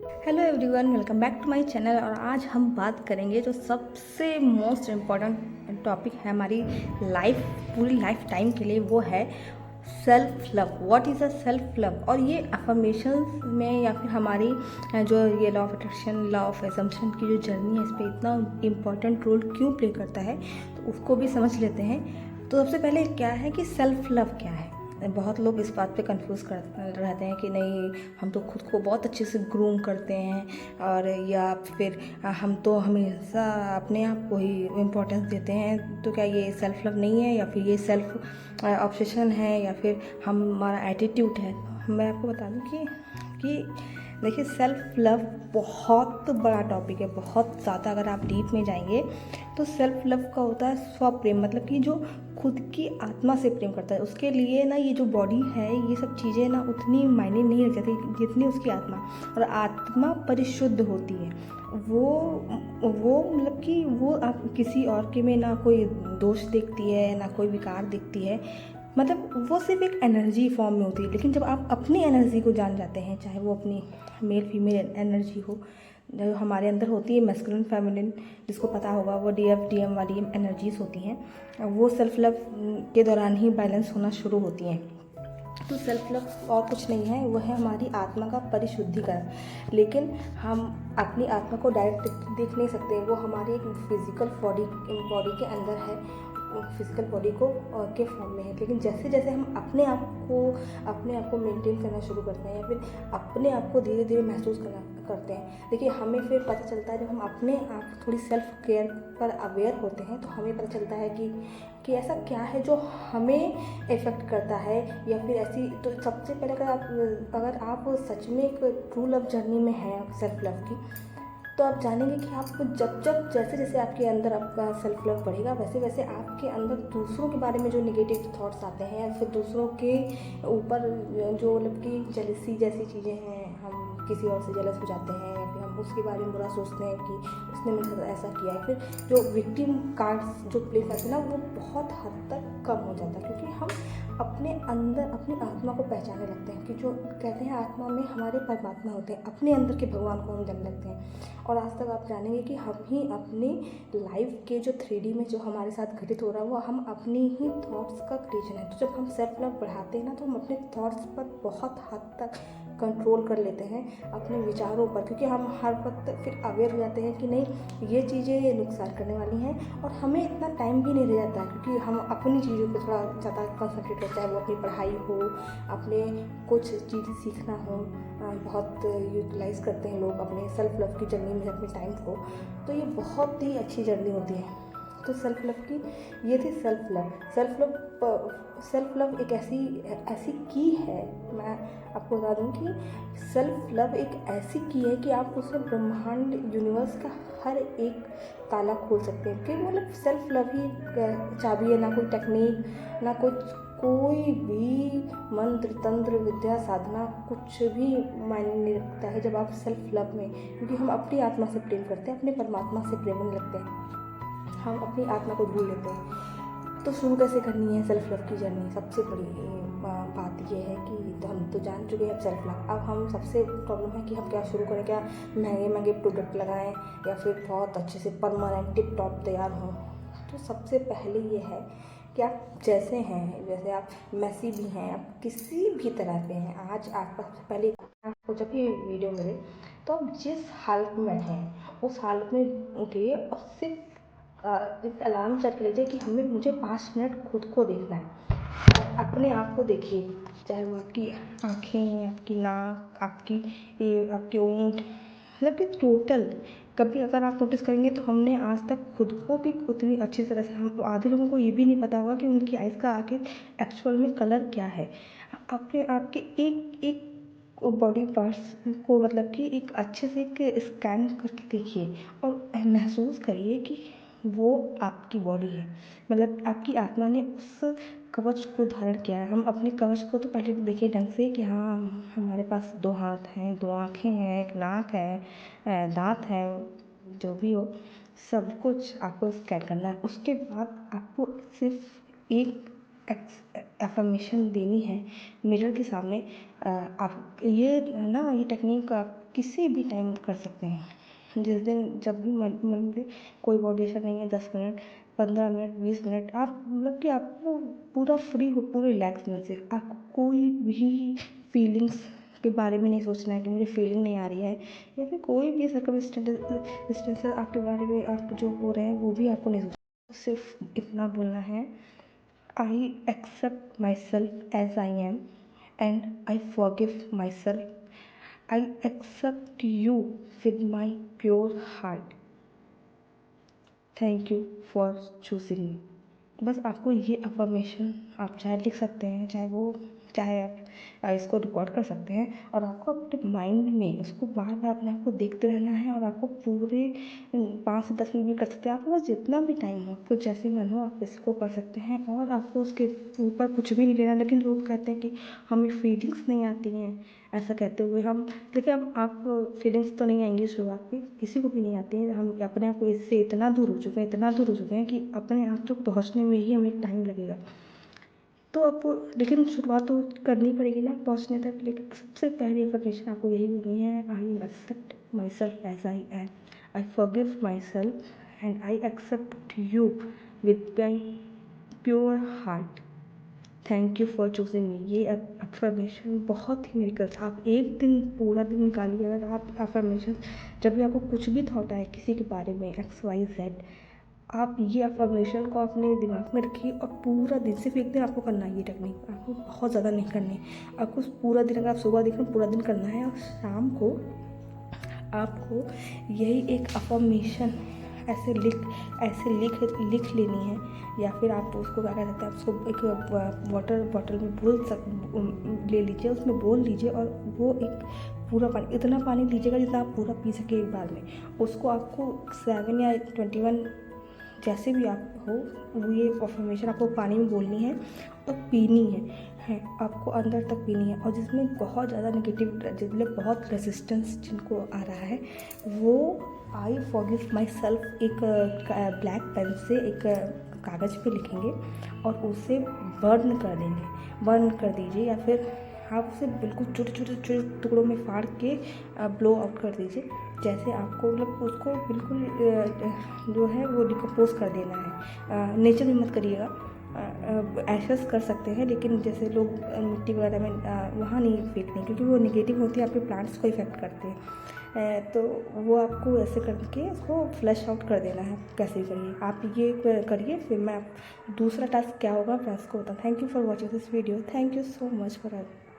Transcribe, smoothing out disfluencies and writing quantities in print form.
Hello everyone, welcome back to my channel. और आज हम बात करेंगे जो सबसे मोस्ट इम्पॉर्टेंट टॉपिक है हमारी लाइफ, पूरी लाइफ टाइम के लिए, वो है self love. What is a self love. और ये अफर्मेशंस में या फिर हमारी जो ये law of attraction, law of assumption की जो जर्नी है, इस पर इतना इम्पॉर्टेंट रोल क्यों प्ले करता है, तो उसको भी समझ लेते हैं। तो सबसे पहले क्या है कि सेल्फ लव क्या है। बहुत लोग इस बात पे कंफ्यूज कर रहते हैं कि नहीं, हम तो खुद को बहुत अच्छे से ग्रूम करते हैं, और या फिर हम तो हमेशा अपने आप को ही इम्पोर्टेंस देते हैं, तो क्या ये सेल्फ लव नहीं है, या फिर ये सेल्फ ऑब्सेशन है, या फिर हमारा एटीट्यूड है। मैं आपको बता दूं कि देखिए, सेल्फ लव बहुत बड़ा टॉपिक है, बहुत ज़्यादा। अगर आप डीप में जाएंगे तो सेल्फ लव का होता है स्वप्रेम, मतलब कि जो खुद की आत्मा से प्रेम करता है। उसके लिए ना ये जो बॉडी है, ये सब चीज़ें ना उतनी मायने नहीं रख जाती जितनी उसकी आत्मा। और आत्मा परिशुद्ध होती है। वो मतलब कि वो आप किसी और के में ना कोई दोष देखती है, ना कोई विकार देखती है। मतलब वो सिर्फ एक एनर्जी फॉर्म में होती है। लेकिन जब आप अपनी एनर्जी को जान जाते हैं, चाहे वो अपनी मेल फीमेल एनर्जी हो, जो हमारे अंदर होती है मैस्कुलिन फेमिनिन, जिसको पता होगा, वो डीएफ डीएम वाली एनर्जीज होती हैं, वो सेल्फ लव के दौरान ही बैलेंस होना शुरू होती हैं। तो सेल्फ लव और कुछ नहीं है, वो है हमारी आत्मा का परिशुद्धिकरण। लेकिन हम अपनी आत्मा को डायरेक्ट देख नहीं सकते, वो हमारी एक फिजिकल बॉडी के अंदर है, फिजिकल बॉडी को के फॉर्म में है। लेकिन जैसे जैसे हम अपने आप को मेंटेन करना शुरू करते हैं, या फिर अपने आप को धीरे धीरे महसूस करते हैं, देखिए हमें फिर पता चलता है, जब हम अपने आप थोड़ी सेल्फ केयर पर अवेयर होते हैं, तो हमें पता चलता है कि ऐसा क्या है जो हमें इफ़ेक्ट करता है, या फिर ऐसी। तो सबसे पहले अगर आप सच में एक ट्रू लव जर्नी में हैं सेल्फ लव की, तो आप जानेंगे कि आप जब जैसे जैसे आपके अंदर आपका सेल्फ लव बढ़ेगा, वैसे वैसे आपके अंदर दूसरों के बारे में जो नेगेटिव थॉट्स आते हैं, या फिर दूसरों के ऊपर जो मतलब कि जेलसी जैसी चीज़ें हैं, हम किसी और से जेलस हो जाते हैं, या फिर हम उसके बारे में बुरा सोचते हैं कि उसने मेरे साथ ऐसा किया है, फिर जो विक्टिम कार्ड्स जो प्ले करते हैं ना, वो बहुत हद तक कम हो जाता है। क्योंकि हम अपने अंदर अपनी आत्मा को पहचानने लगते हैं, कि जो कहते हैं आत्मा में हमारे परमात्मा होते हैं, अपने अंदर के भगवान को हम जानने लगते हैं। और आज तक आप जानेंगे कि हम ही अपनी लाइफ के जो 3D में जो हमारे साथ घटित हो रहा है, वो हम अपनी ही थॉट्स का क्रिएशन है। तो जब हम सेल्फ लव बढ़ाते हैं ना, तो हम अपने थॉट्स पर बहुत हद तक कंट्रोल कर लेते हैं, अपने विचारों पर। क्योंकि हम हर वक्त फिर अवेयर हो जाते हैं कि नहीं, ये चीज़ें नुकसान करने वाली हैं, और हमें इतना टाइम भी नहीं रह जाता है, क्योंकि हम अपनी चीज़ों पर थोड़ा ज़्यादा कंसंट्रेट होता है। वो अपनी पढ़ाई हो, अपने कुछ चीज़ें सीखना हो, बहुत यूटिलाइज़ करते हैं लोग अपने सेल्फ लव की जर्नी में अपने टाइम को। तो ये बहुत ही अच्छी जर्नी होती है। तो सेल्फ लव की ये थी सेल्फ लव एक ऐसी की है। मैं आपको बता दूं कि सेल्फ लव एक ऐसी की है कि आप उससे ब्रह्मांड यूनिवर्स का हर एक ताला खोल सकते हैं। कि मतलब सेल्फ लव ही चाबी है, ना कोई टेक्निक, ना कोई भी मंत्र तंत्र विद्या साधना, कुछ भी मायने नहीं रखता है जब आप सेल्फ लव में। क्योंकि हम अपनी आत्मा से प्रेम करते हैं, अपने परमात्मा से प्रेम करने लगते हैं, हम अपनी आत्मा को भूल लेते हैं। तो शुरू कैसे करनी है सेल्फ लव की जर्नी। सबसे बड़ी बात यह है कि तो हम तो जान चुके हैं सेल्फ लव। अब हम सबसे प्रॉब्लम है कि हम क्या शुरू करें, क्या महंगे महंगे प्रोडक्ट लगाएं, या फिर बहुत अच्छे से परमानेंट टिप टॉप तैयार हों। तो सबसे पहले ये है कि आप जैसे हैं, जैसे आप मैसी भी हैं, आप किसी भी तरह के हैं, आज आपका पहले आपको जब ये वीडियो मिले, तो आप जिस हालत में बैठे हैं उस हालत में उठिए, और सिर्फ एक अलार्म सेट कर लीजिए कि मुझे 5 मिनट खुद को देखना है। अपने आप को देखिए, चाहे वो आपकी आँखें हैं, आपकी नाक, आपके ओंठ, मतलब कि टोटल। कभी अगर आप नोटिस करेंगे तो हमने आज तक खुद को भी उतनी अच्छी तरह से, हम आधे लोगों को ये भी नहीं पता होगा कि उनकी आइज़ का आखिर एक्चुअल में कलर क्या है। अपने आपके एक एक बॉडी पार्ट्स को मतलब कि एक अच्छे से एक स्कैन करके देखिए, और महसूस करिए कि वो आपकी बॉडी है। मतलब आपकी आत्मा ने उस कवच को धारण किया है। हम अपने कवच को तो पहले देखिए ढंग से कि हाँ, हमारे पास 2 हाथ हैं, 2 आँखें हैं, एक नाक है, दाँत है, जो भी हो, सब कुछ आपको स्कैन करना है। उसके बाद आपको सिर्फ एक अफर्मेशन देनी है मिरर के सामने। आप ये टेक्निक आप किसी भी टाइम कर सकते हैं। जिस दिन जब भी मन में कोई बाउंडेशन नहीं है, 10 मिनट, 15 मिनट, 20 मिनट, आप मतलब कि आपको पूरा फ्री हो, पूरे रिलैक्स में से आपको कोई भी फीलिंग्स के बारे में नहीं सोचना है कि मुझे फीलिंग नहीं आ रही है, या फिर कोई भी सर्कमस्टेंसेस आपके बारे में आप जो हो रहे हैं वो भी आपको नहीं सोचना। सिर्फ इतना बोलना है, I accept myself as I am and I forgive myself. I accept you with my pure heart. Thank you for choosing me. बस आपको ये अफर्मेशन आप चाहे लिख सकते हैं, चाहे आप इसको रिकॉर्ड कर सकते हैं, और आपको अपने माइंड में उसको बार बार अपने आप को देखते रहना है। और आपको पूरे 5 से 10 मिनट भी कर सकते हैं, आपके पास जितना भी टाइम हो, आपको जैसे मन हो आप इसको कर सकते हैं। और आपको उसके ऊपर कुछ भी नहीं लेना। लेकिन लोग कहते हैं कि हमें फीलिंग्स नहीं आती हैं, ऐसा कहते हुए हम, देखिए अब आप फीलिंग्स तो नहीं आएंगी शुरुआत में, किसी को भी नहीं आती है। हम अपने आप को इससे इतना दूर हो चुके हैं कि अपने आप तक पहुँचने में ही हमें टाइम लगेगा। तो आपको लेकिन शुरुआत तो करनी पड़ेगी ना पहुँचने तक। लेकिन सबसे पहली अफर्मेशन आपको यही बोलनी है, I accept myself as I am, I forgive myself and I accept you with my pure heart. Thank you for choosing me. ये अफर्मेशन बहुत ही मेडिकल था। आप एक दिन पूरा दिन निकालिए, अगर आप अफर्मेशन, जब भी आपको कुछ भी थॉट आए किसी के बारे में XYZ, आप ये अफर्मेशन को अपने दिमाग में रखिए और पूरा दिन, सिर्फ एक दिन आपको करना है ये टेक्निक, आपको बहुत ज़्यादा नहीं करनी। आपको पूरा दिन, अगर आप सुबह देख रहे हैं, पूरा दिन करना है, और शाम को आपको यही एक अफर्मेशन ऐसे लिख लेनी है। या फिर आप उसको क्या कहते हैं, आप उसको एक वाटर बॉटल में ले लीजिए, उसमें बोल लीजिए, और वो एक पूरा पानी, इतना पानी लीजिएगा जितना आप पूरा पी सके एक बार में। उसको आपको 7 या 21 जैसे भी आप हो, वो ये अफर्मेशन आपको पानी में बोलनी है और पीनी है आपको अंदर तक पीनी है। और जिसमें बहुत ज़्यादा नेगेटिव, जिसमें बहुत रेजिस्टेंस जिनको आ रहा है, वो आई फॉरगिव माई सेल्फ एक ब्लैक पेन से एक कागज़ पे लिखेंगे और उसे बर्न कर दीजिए, या फिर आप उसे बिल्कुल छोटे छोटे टुकड़ों में फाड़ के ब्लो आउट कर दीजिए। जैसे आपको मतलब उसको बिल्कुल जो है वो डिकम्पोज कर देना है। नेचर में मत करिएगा, एशेस कर सकते हैं, लेकिन जैसे लोग मिट्टी वगैरह में वहाँ नहीं फेंकने, क्योंकि वो नेगेटिव होती है, आपके प्लांट्स को इफेक्ट करते हैं। तो वो आपको ऐसे करके उसको फ्लश आउट कर देना है। कैसे करिए आप ये करिए, फिर मैं दूसरा टास्क क्या होगा मैं आपको बताऊँ। Thank you for watching this video. Thank you so much for